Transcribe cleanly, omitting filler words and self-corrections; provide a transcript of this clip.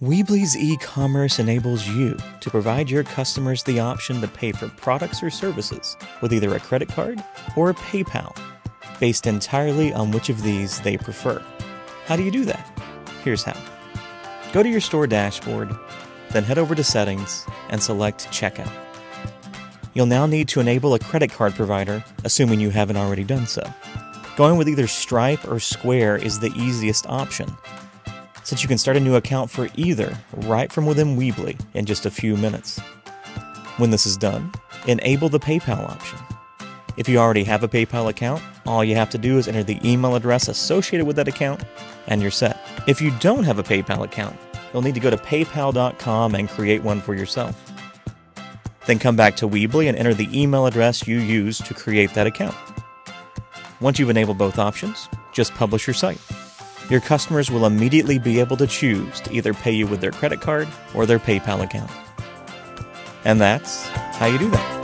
Weebly's e-commerce enables you to provide your customers the option to pay for products or services with either a credit card or a PayPal, based entirely on which of these they prefer. How do you do that? Here's how. Go to your store dashboard, then head over to Settings and select Checkout. You'll now need to enable a credit card provider, assuming you haven't already done so. Going with either Stripe or Square is the easiest option, since you can start a new account for either right from within Weebly in just a few minutes. When this is done, enable the PayPal option. If you already have a PayPal account, all you have to do is enter the email address associated with that account, and you're set. If you don't have a PayPal account, you'll need to go to paypal.com and create one for yourself. Then come back to Weebly and enter the email address you used to create that account. Once you've enabled both options, just publish your site. Your customers will immediately be able to choose to either pay you with their credit card or their PayPal account. And that's how you do that.